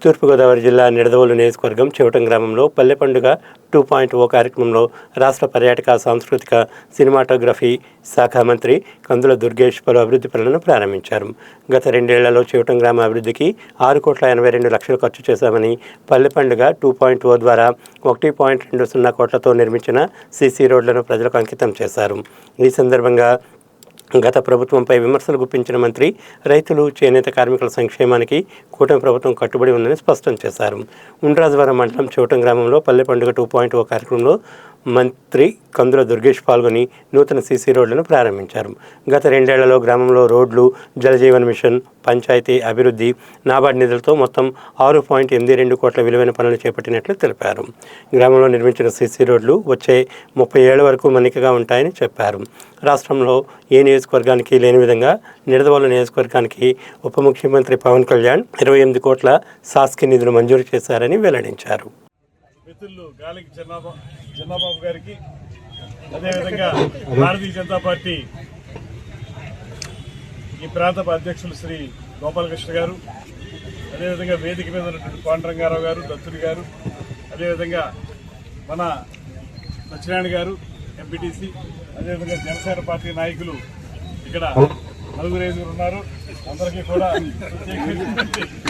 తూర్పుగోదావరి జిల్లా నిడదవోలు నియోజకవర్గం చివటం గ్రామంలో పల్లె పండుగ 2.0 కార్యక్రమంలో రాష్ట్ర పర్యాటక సాంస్కృతిక సినిమాటోగ్రఫీ శాఖ మంత్రి కందుల దుర్గేష్ పలు అభివృద్ధి పనులను ప్రారంభించారు. గత 2 ఏళ్లలో చివటం గ్రామ అభివృద్ధికి 6,82 లక్షలు ఖర్చు చేశామని, పల్లె పండుగ 2.0 ద్వారా 1.20 కోట్లతో నిర్మించిన సీసీ రోడ్లను ప్రజలకు అంకితం చేశారు. ఈ సందర్భంగా గత ప్రభుత్వంపై విమర్శలు గుప్పించిన మంత్రి రైతులు, చేనేత కార్మికుల సంక్షేమానికి కూటమి ప్రభుత్వం కట్టుబడి ఉందని స్పష్టం చేశారు. ఉండ్రాజవరం మండలం చివటం గ్రామంలో పల్లె పండుగ 2.0 కార్యక్రమంలో మంత్రి కందుల దుర్గేష్ పాల్గొని నూతన సీసీ రోడ్లను ప్రారంభించారు. గత 2 ఏళ్లలో గ్రామంలో రోడ్లు, జలజీవన్ మిషన్, పంచాయతీ అభివృద్ధి, నాబార్డు నిధులతో మొత్తం 6.82 కోట్ల విలువైన పనులు చేపట్టినట్లు తెలిపారు. గ్రామంలో నిర్మించిన సీసీ రోడ్లు వచ్చే 30 ఏళ్ల వరకు మన్నికగా ఉంటాయని చెప్పారు. రాష్ట్రంలో ఏ నియోజకవర్గానికి లేని విధంగా నిడదవోలు నియోజకవర్గానికి ఉప ముఖ్యమంత్రి పవన్ కళ్యాణ్ 28 కోట్ల శాసకి నిధులు మంజూరు చేశారని వెల్లడించారు. మిత్రులు గాలికి చిన్నబాబు గారికి, అదేవిధంగా భారతీయ జనతా పార్టీ ఈ ప్రాంత అధ్యక్షులు శ్రీ గోపాలకృష్ణ గారు, అదేవిధంగా వేదిక మీద ఉన్నటువంటి పాండురంగారావు గారు, దత్తుడి గారు, అదేవిధంగా మన సత్యనారాయణ గారు ఎంపీటీసీ, అదేవిధంగా జనసేన పార్టీ నాయకులు ఇక్కడ 4-5 ఉన్నారు. అందరికీ కూడా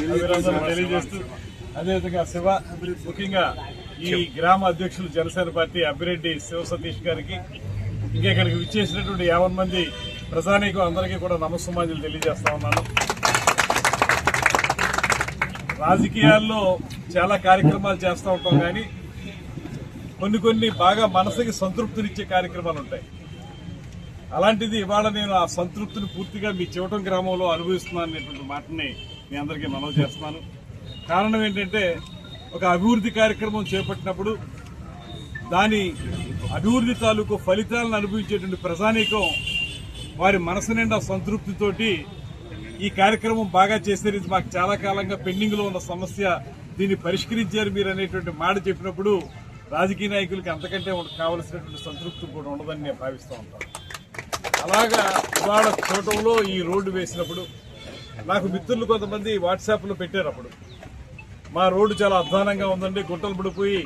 అభినందనలు తెలియజేస్తూ, అదేవిధంగా శివ, ముఖ్యంగా ఈ గ్రామ అధ్యక్షులు జనసేన పార్టీ అబ్బిరెడ్డి శివ సతీష్ గారికి, ఇంకా ఇక్కడికి విచ్చేసినటువంటి 50 మంది ప్రజానీకం అందరికీ కూడా నమస్సుమాంజలు తెలియజేస్తా ఉన్నాను. రాజకీయాల్లో చాలా కార్యక్రమాలు చేస్తూ ఉంటాం, కానీ కొన్ని బాగా మనసుకి సంతృప్తినిచ్చే కార్యక్రమాలు ఉంటాయి. అలాంటిది ఇవాళ నేను ఆ సంతృప్తిని పూర్తిగా మీ చివటం గ్రామంలో అనుభవిస్తున్నాను అనేటువంటి మాటని మీ అందరికీ మనవి చేస్తున్నాను. కారణం ఏంటంటే, ఒక అభివృద్ధి కార్యక్రమం చేపట్టినప్పుడు దాని అభివృద్ధి తాలూకు ఫలితాలను అనుభవించేటువంటి ప్రజానీకం వారి మనసు నిండా సంతృప్తితోటి ఈ కార్యక్రమం బాగా చేశారు, ఇది మాకు చాలా కాలంగా పెండింగ్లో ఉన్న సమస్య, దీన్ని పరిష్కరించారు మీరు అనేటువంటి మాట చెప్పినప్పుడు రాజకీయ నాయకులకి అంతకంటే కావలసినటువంటి సంతృప్తి కూడా ఉండదని నేను భావిస్తూ ఉంటాను. అలాగా ఇవాళ చూడటంలో ఈ రోడ్డు వేసినప్పుడు నాకు మిత్రులు కొంతమంది వాట్సాప్లో పెట్టారు, అప్పుడు మా రోడ్డు చాలా అధ్వానంగా ఉందండి, గుంటలు పడిపోయి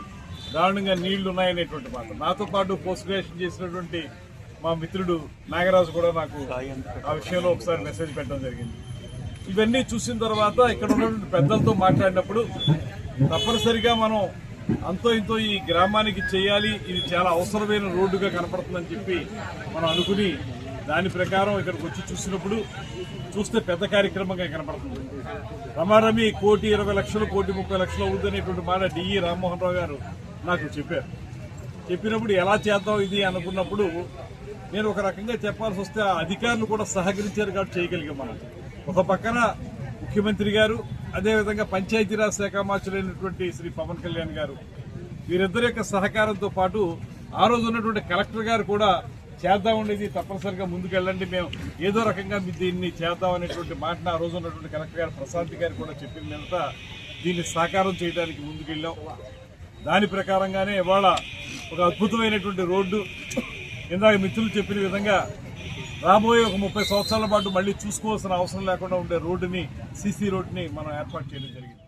దారుణంగా నీళ్లు ఉన్నాయనేటువంటి మాట. నాతో పాటు పోస్ట్ గ్రాడ్యుయేషన్ చేసినటువంటి మా మిత్రుడు నాగరాజు కూడా నాకు ఆ విషయంలో ఒకసారి మెసేజ్ పెట్టడం జరిగింది. ఇవన్నీ చూసిన తర్వాత ఇక్కడ ఉన్నటువంటి పెద్దలతో మాట్లాడినప్పుడు తప్పనిసరిగా మనం అంతో ఇంతో ఈ గ్రామానికి చేయాలి, ఇది చాలా అవసరమైన రోడ్డుగా కనపడుతుందని చెప్పి మనం అనుకుని దాని ప్రకారం ఇక్కడికి వచ్చి చూసినప్పుడు చూస్తే పెద్ద కార్యక్రమంగా కనపడుతుంది. రమారమి 1,20,00,000, 1,30,00,000 అవుతుందనేటువంటి మాట డిఈ రామ్మోహన్ రావు గారు నాకు చెప్పారు. చెప్పినప్పుడు ఎలా చేద్దాం ఇది అనుకున్నప్పుడు నేను ఒక రకంగా చెప్పాల్సి వస్తే ఆ అధికారులు కూడా సహకరించారు కాబట్టి చేయగలిగాం. మనం ఒక పక్కన ముఖ్యమంత్రి గారు, అదేవిధంగా పంచాయతీరాజ్ శాఖ మంత్రులైనటువంటి శ్రీ పవన్ కళ్యాణ్ గారు, వీరిద్దరి యొక్క సహకారంతో పాటు ఆ రోజు ఉన్నటువంటి కలెక్టర్ గారు కూడా చేద్దామనేది తప్పనిసరిగా ముందుకెళ్ళండి, మేము ఏదో రకంగా దీన్ని చేద్దాం అనేటువంటి మాటను ఆ రోజు ఉన్నటువంటి కలెక్టర్ గారు ప్రశాంత్ గారు కూడా చెప్పిన మీదట దీన్ని సాకారం చేయడానికి ముందుకెళ్ళాం. దాని ప్రకారంగానే ఇవాళ ఒక అద్భుతమైనటువంటి రోడ్డు, ఇందాక మిత్రులు చెప్పిన విధంగా రాబోయే ఒక 30 సంవత్సరాల పాటు మళ్ళీ చూసుకోవాల్సిన అవసరం లేకుండా ఉండే రోడ్డుని, సీసీ రోడ్డుని మనం ఏర్పాటు చేయడం జరిగింది.